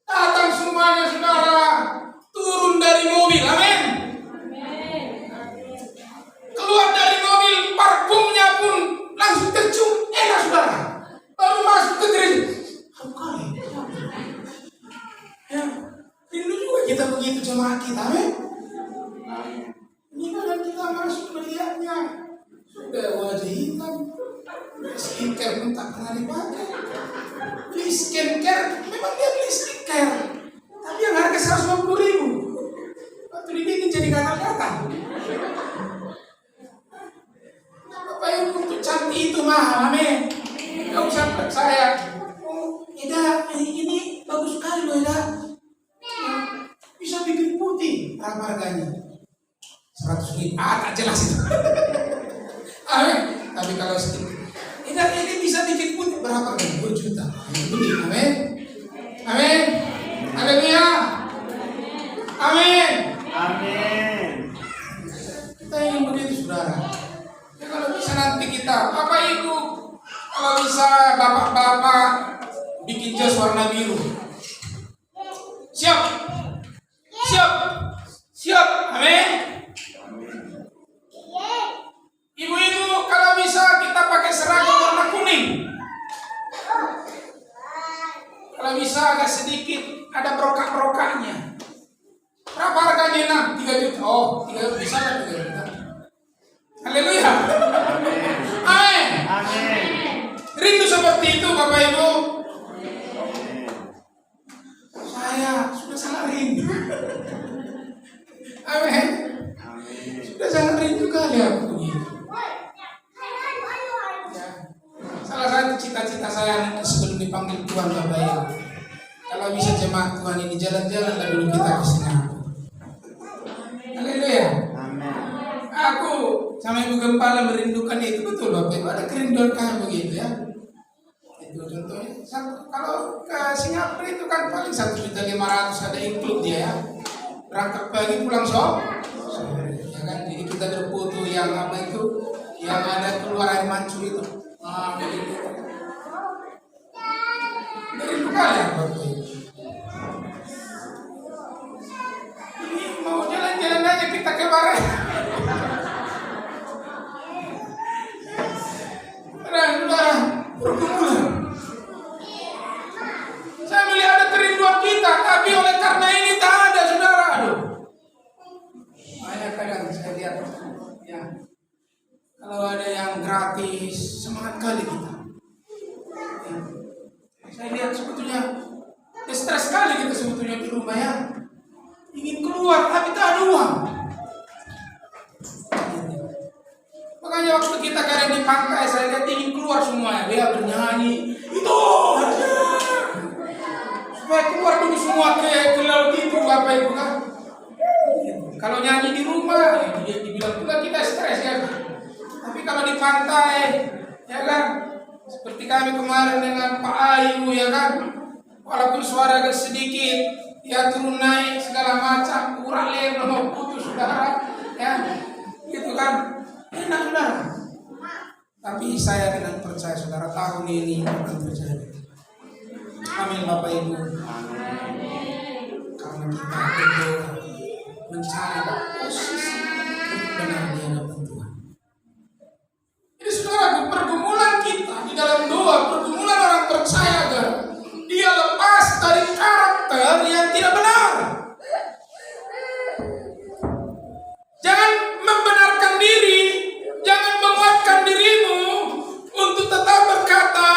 Datang semuanya saudara, turun dari mobil. Amin. Keluar dari mobil, parfumnya pun langsung tercium enak saudara. Baru masuk ke gereja. Kali. Ya, rindu juga kita begitu jemaat kita. Amin. Ini kan kita masuk melihatnya sudah wajah hitam, skincare pun tak pernah dipakai. Beli skincare, memang dia beli skincare, tapi yang harga 150.000 waktu dibikin jadi gatal-gatal. Bapak Ibu, untuk cantik itu mahal, amin. Gak usah percaya. Oh, Eda, ini bagus sekali loh Eda. berapa harganya? 100.000. Tak jelas itu. Amin. Tapi kalau sedikit, ini bisa bikin putih berapa? 2 juta. Amin. Amin. Haleluya. Amin. Amin. Kita ingin begitu, saudara. Ya, kalau bisa nanti kita, Bapak Ibu, kalau bisa bapak-bapak bikin jas warna biru. Siap? Siap? Siap? Amin. Ibu-ibu, kalau bisa kita pakai seragam warna kuning. Kalau bisa agak sedikit ada brokak-brokaknya. Berapa harganya nak? 3 juta. Oh, 3 bisa kan 3 juta. Haleluya. Amin. Amin. Rindu seperti itu Bapak Ibu. Saya sudah sangat rindu. Amin. Sudah sangat rindu kali aku begini. Ya. Salah satu cita-cita saya sebelum dipanggil Tuhan Bapak Ibu, kalau bisa jemaat Tuhan ini jalan-jalan dulu kita ke Singapura. Haleluya. Amin. Aku sama Ibu Gempala merindukan itu, betul Bapak Ibu. Ada kerinduan kami begitu ya. Itu contohnya. Kalau ke Singapura itu kan paling 1.500.000 ada include dia ya. Berangkat pagi pulang sore. Ya kan. Jadi kita berfoto yang apa itu, yang ada keluar air mancur itu. Nah, begitu. Merindu kali ya Bapak Ibu. Ini mau jalan-jalan aja kita ke barat. Saudara, pergumulan. Saya melihat ada kerinduan kita, tapi oleh karena ini tak ada, saudara. Aduh. Banyak kadang saya lihat, ya, kalau ada yang gratis, semangat kali kita. Ya. Saya lihat sebetulnya, stres sekali kita sebetulnya di rumah ya. Ingin keluar, tapi tak ada uang. Makanya waktu kita kadang di pantai, saya lihat ingin keluar semuanya. Dia bernyanyi, itu supaya keluar dulu semua ke laut itu, Bapak Ibu kan. Kalau nyanyi di rumah, dia dibilang pula kita stres ya. Tapi kalau di pantai, ya kan, seperti kami kemarin dengan Pak Ayu, ya kan, walaupun suara agak sedikit, ya turun naik segala macam, kurang lebar mau putus saudara, ya, gitu kan. Enak saudara. Tapi saya dengan percaya saudara tahun ini akan terjadi. Amin Bapak Ibu. Karena kita berdoa mencari posisi benar di hadapan Tuhan. Jadi saudara, pergumulan kita di dalam doa, pergumulan orang percaya agar dia lepas dari karakter yang tidak benar. Jangan membenarkan diri, jangan menguatkan dirimu untuk tetap berkata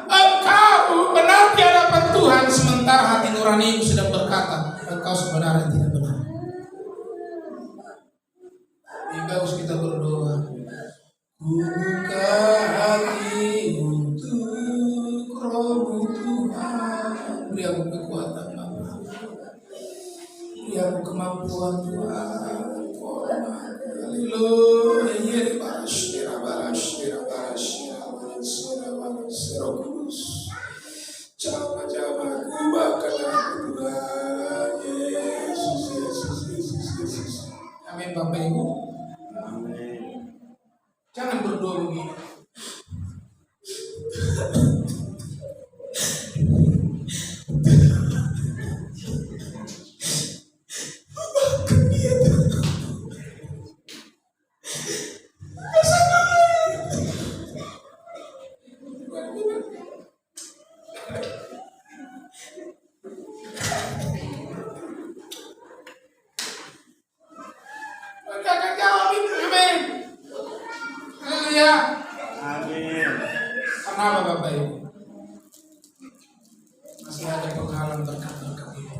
engkau benar di hadapan Tuhan, sementara hati nuranimu sedang berkata engkau sebenarnya tidak benar. Lebih bagus kita berdoa. Buka hati untuk Roh Tuhan, beri aku kekuatan Bapa, beri aku kemampuan Tuhan. Haleluya, barashira Roh Kudus, jama-jama kubahkan aku Tuhan Yesus. Amin Bapak Ibu. Amin. Jangan berdoa begini. Jangan jawab itu, amin. Haleluya. Amin. Karena apa Bapak Ibu? Masih ada penghalang berkat-berkat itu.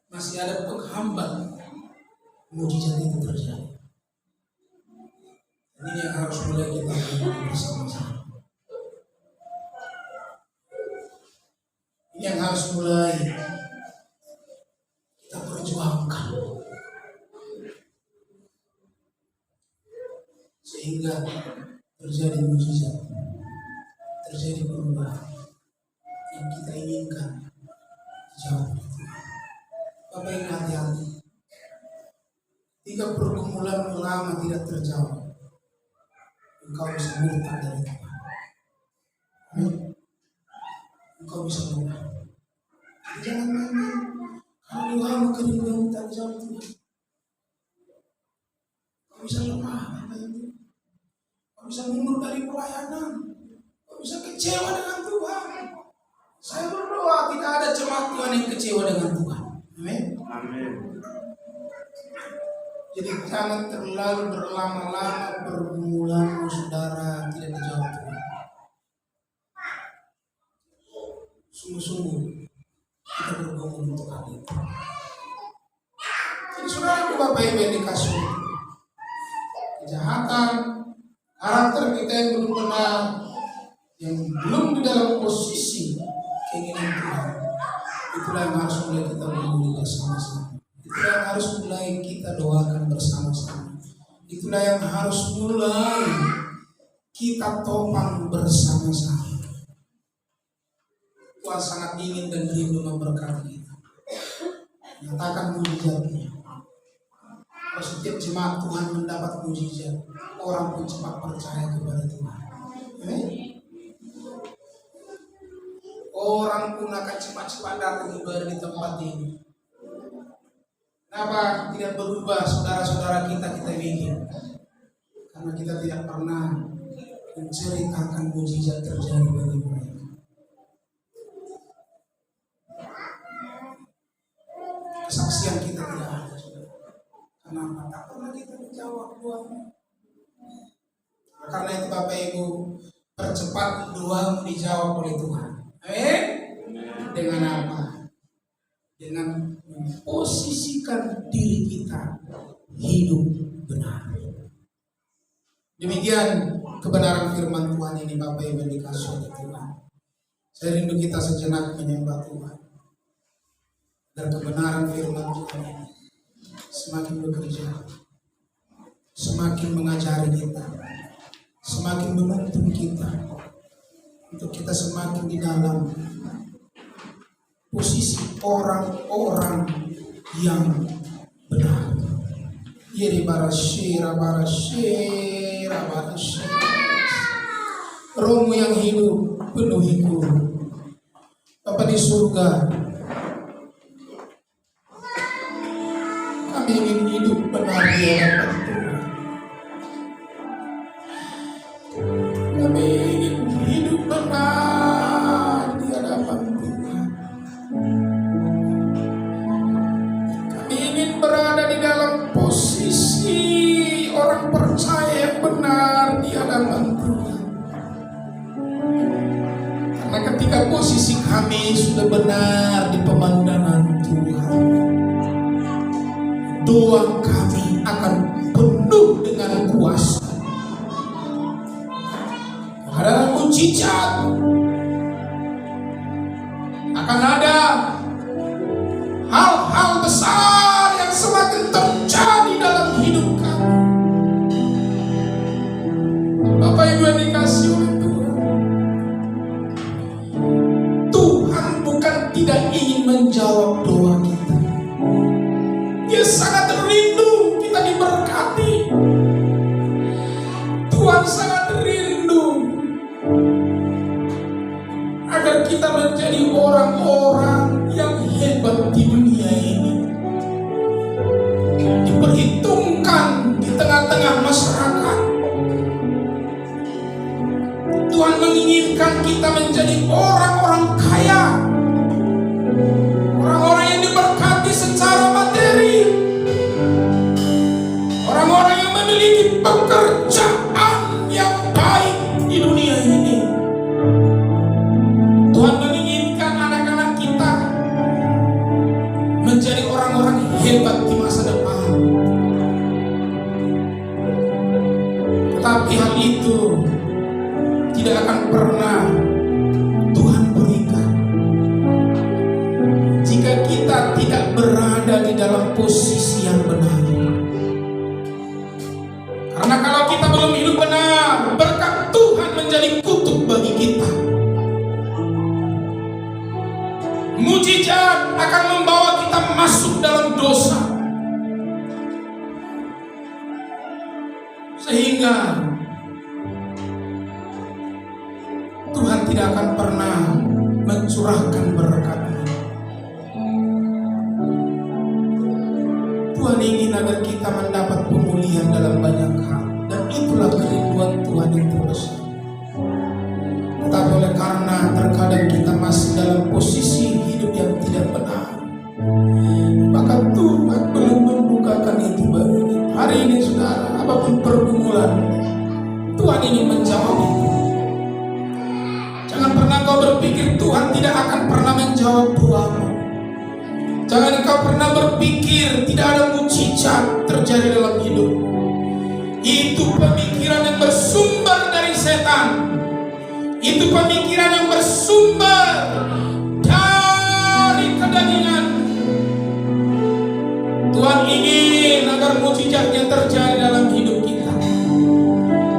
Masih ada penghambat mujizat itu terjadi. Ini yang harus mulai kita lakukan bersama-sama. yang harus mulai kita perjuangkan sehingga terjadi mujizat, terjadi perubahan yang kita inginkan jauh. Bapak yang hati-hati, jika pergumulan lama tidak terjawab, engkau bisa murtad dari Tuhan. Engkau bisa murtad. Jangan main-main. Kalau lama kerinduan tak jawab Tuhan, kau bisa lemah. Kau bisa mundur dari pelayanan. Kau bisa kecewa dengan Tuhan. Saya berdoa tidak ada jemaat Tuhan yang kecewa dengan Tuhan. Amin. Amin. Jadi jangan terlalu berlama-lama pergumulan saudara tidak dijawab Tuhan. Sungguh-sungguh kita bergumul untuk hal itu. Jadi saudara Bapak Ibu yang dikasih, kejahatan, karakter kita yang belum benar, yang belum di dalam posisi keinginan Tuhan, itulah yang harus mulai kita bergumul bersama-sama. Itulah yang harus mulai kita doakan bersama-sama. Itulah yang harus mulai kita topang bersama-sama. Tuhan sangat ingin dan rindu memberkati kita. Nyatakan mujizatnya. Kalau setiap jemaat Tuhan mendapat mujizat, orang pun cepat percaya kepada Tuhan. Amin. Orang pun akan cepat-cepat datang ibadah di tempat ini. Kenapa tidak berubah saudara-saudara kita bikin? Karena kita tidak pernah menceritakan mujizat terjadi bagi mereka. Kesaksian kita tidak ada, saudara. Kenapa? Tak pernah kita menjawab doamu. Karena itu Bapak Ibu, percepat doamu dijawab oleh Tuhan. Amin. Dengan apa? Dengan memposisikan diri kita hidup benar. Demikian kebenaran firman Tuhan ini Bapak Ibu dikasih oleh Tuhan. Saya rindu kita sejenak menyembah Tuhan. Dan kebenaran firman Tuhan ini semakin bekerja, semakin mengajari kita, semakin menuntun kita untuk kita semakin di dalam posisi orang-orang yang benar. Yeri barashira. Rohmu yang hidup penuhiku. Bapa di surga, kami ingin hidup benar di hadapan Tuhan. Kami ingin hidup benar di hadapan Tuhan. Kami ingin berada di dalam posisi orang percaya yang benar di hadapan Tuhan. Karena ketika posisi kami sudah benar di pemandangan Tuhan, doa kami akan penuh dengan kuasa. Ada mujizat, akan ada hal-hal besar yang semakin terjadi dalam hidup kami. Bapak Ibu yang dikasih oleh Tuhan, Tuhan bukan tidak ingin menjawab doa kita. Dia sangat rindu kita diberkati. Tuhan sangat rindu agar kita menjadi orang-orang yang hebat di dunia ini, diperhitungkan di tengah-tengah masyarakat. Tuhan menginginkan kita menjadi orang-orang kaya, orang-orang yang diberkati secara materi, orang-orang yang memiliki pekerjaan yang baik di dunia ini. Tuhan menginginkan anak-anak kita menjadi orang-orang hebat di masa depan. Tetapi hal itu tidak akan pernah Tuhan Mujizat akan membawa kita masuk dalam dosa, sehingga Tuhan tidak akan pernah mencurahkan berkat-Nya. Tuhan ingin agar kita mendapat pemulihan dalam banyak hal, dan itulah kerinduan Tuhan yang terbesar. Tetapi oleh karena terkadang kita masih dalam posisi hidup yang tidak benar, maka Tuhan belum membukakan itu bagi kita. Hari ini saudara, apapun pergumulan, Tuhan ingin menjawab itu. Jangan pernah kau berpikir Tuhan tidak akan pernah menjawab doamu. Jangan kau pernah berpikir tidak ada mujizat terjadi dalam hidup. Itu pemikiran yang bersumber dari setan. Itu pemikiran yang bersumber dari kedagingan. Tuhan ingin agar mujizatnya terjadi dalam hidup kita.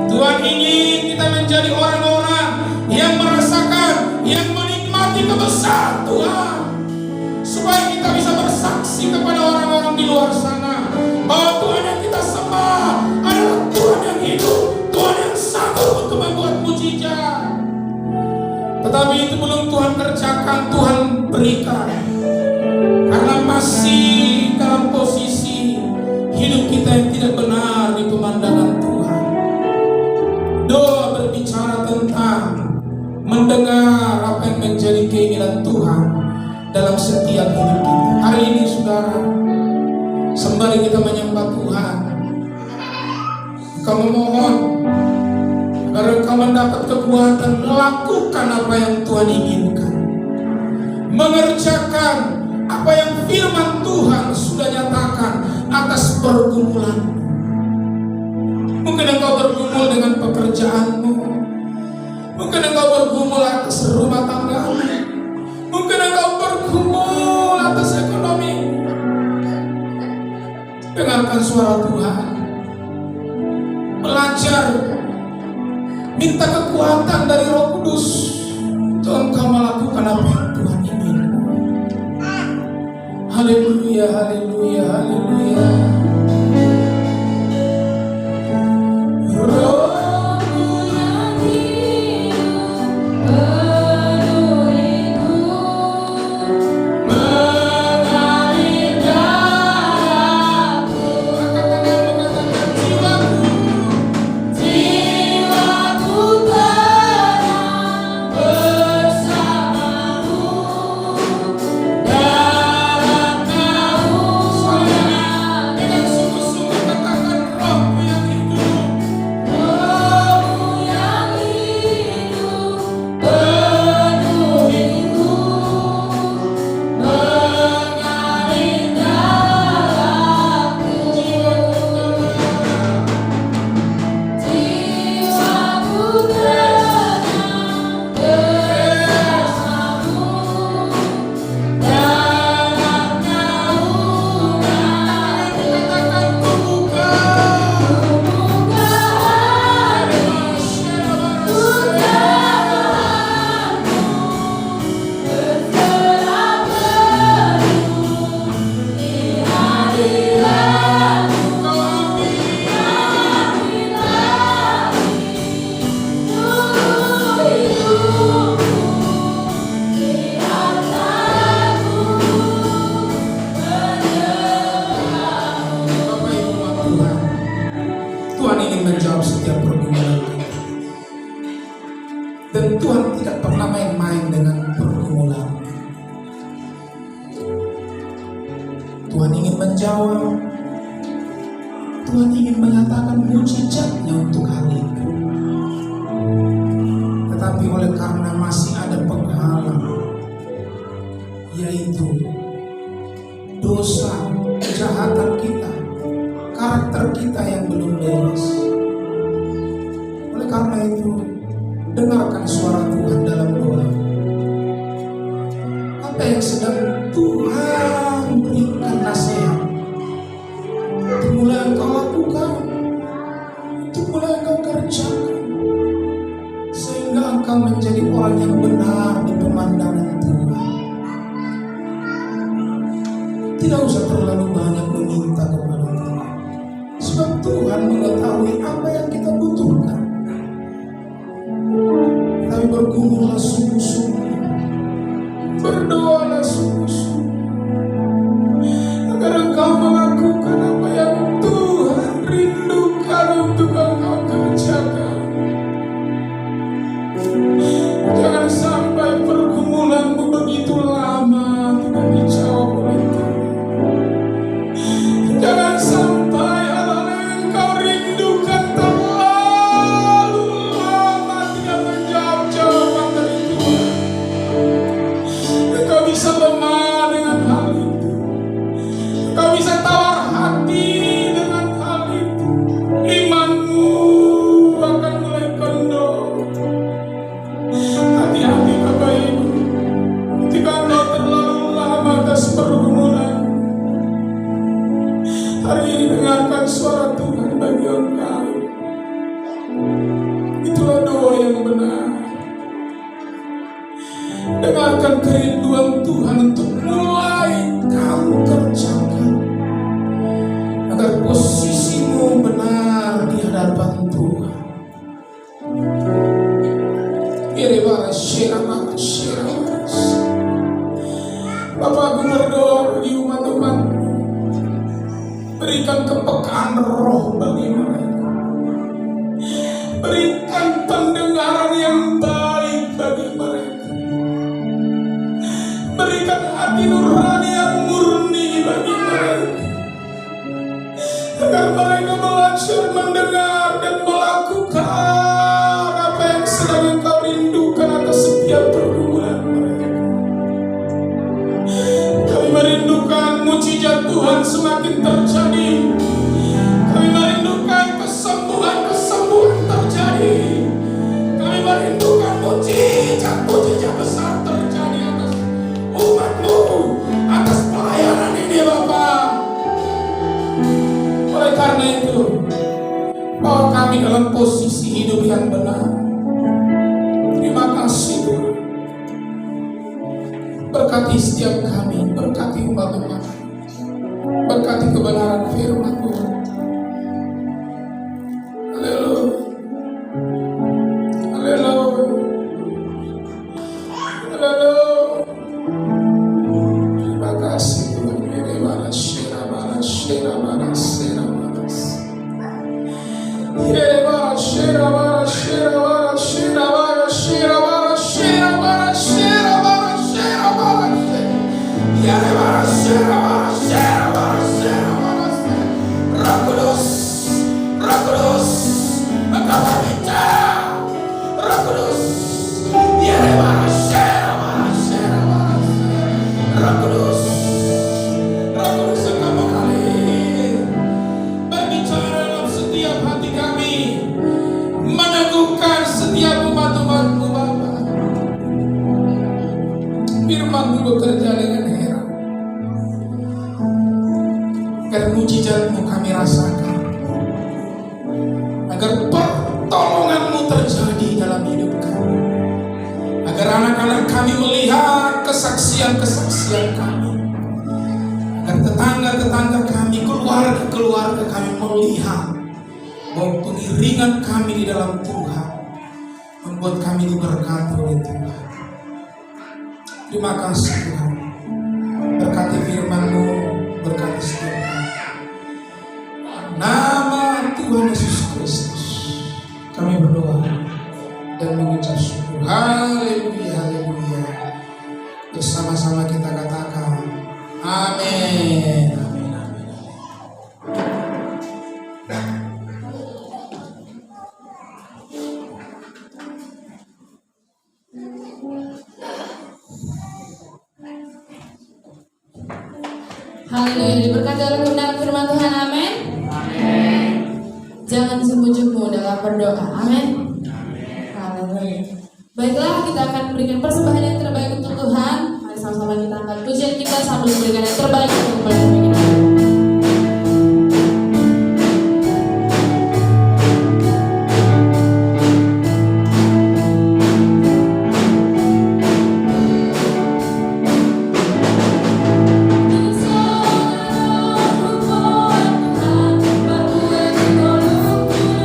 Tuhan ingin kita menjadi orang-orang yang merasakan, yang menikmati kebesaran Tuhan, supaya kita bisa bersaksi kepada orang-orang di luar sana bahwa Tuhan yang kita sembah adalah Tuhan yang hidup, Tuhan yang sanggup untuk membuat mujizat. Tetapi itu belum Tuhan kerjakan, Tuhan berikan, karena masih dalam posisi hidup kita yang tidak benar di pemandangan Tuhan. Doa berbicara tentang mendengar apa yang menjadi keinginan Tuhan dalam setiap hidup kita. Hari ini saudara, sembari kita menyembah Tuhan, kau memohon agar engkau mendapat kekuatan melakukan apa yang Tuhan inginkan, mengerjakan apa yang firman Tuhan sudah nyatakan atas pergumulan. Mungkin engkau bergumul dengan pekerjaanmu, mungkin engkau bergumul atas rumah tanggamu, mungkin engkau bergumul atas ekonomi. Dengarkan suara Tuhan, belajar, minta kekuatan dari Roh Kudus untuk engkau melakukan apa yang Tuhan inginkan. Haleluya, haleluya, haleluya. Dan Tuhan tidak pernah main-main dengan pergumulan. Tuhan ingin menjawab, Tuhan ingin menyatakan mujizatnya untuk hari itu. Tetapi oleh karena masih ada penghalang, yaitu dosa, kejahatan kita, karakter kita yang belum beres. Oleh karena itu, dengarkan suara Tuhan dalam doa. Apa yang sedang Tuhan berikan nasihat, itu mulai engkau lakukan, itu mulai engkau kerjakan, sehingga engkau menjadi orang yang benar di pemandangan Tuhan. Dengarkan kerinduan Tuhan untuk mulai kamu kerjakan, agar posisimu benar di hadapan Tuhan. Bapak, aku berdoa di umat-umat, berikan kepekaan roh bagi mereka, berikan pendengaran yang baik bagi mereka, berikan hati nurani yang murni bagi mereka, agar mereka belajar mendengar dan melakukan apa yang sedang Engkau rindukan atas setiap pergumulan mereka. Kami merindukan mujizat Tuhan semakin terjadi. Kami merindukan kesembuhan terjadi. Kami merindukan mujizat besar terjadi atas umat-Mu, atas pelayanan ini, Bapak. Oleh karena itu, bawa kami dalam posisi hidup yang benar. Terima kasih Tuhan. Berkati setiap kami, berkati umat-umat, berkati kebenaran firman Tuhan. Haleluya, haleluya, haleluya. Terima kasih Tuhan. Firman-Mu bekerja dengan heran, agar mujizat-Mu kami rasakan, agar pertolongan-Mu terjadi dalam hidup kami, agar anak-anak kami melihat kesaksian-kesaksian kami, agar tetangga-tetangga kami, keluarga-keluarga kami melihat bahwa pengiringan kami di dalam Tuhan membuat kami diberkati oleh Tuhan. Terima kasih Tuhan. Berkati firman-Mu, berkati setiap kami. Nama Tuhan Yesus Kristus kami berdoa dan mengucap syukur. Haleluya, haleluya. Bersama-sama kita katakan amin. Amin, amin. Haleluya, diberkati oleh kebenaran firman Tuhan, amin. Amin. Jangan sembunyi dalam berdoa, amin. Haleluya. Baiklah, kita akan berikan persembahan yang terbaik untuk Tuhan. Mari sama-sama kita angkat pujian kita sambil memberikan yang terbaik untuk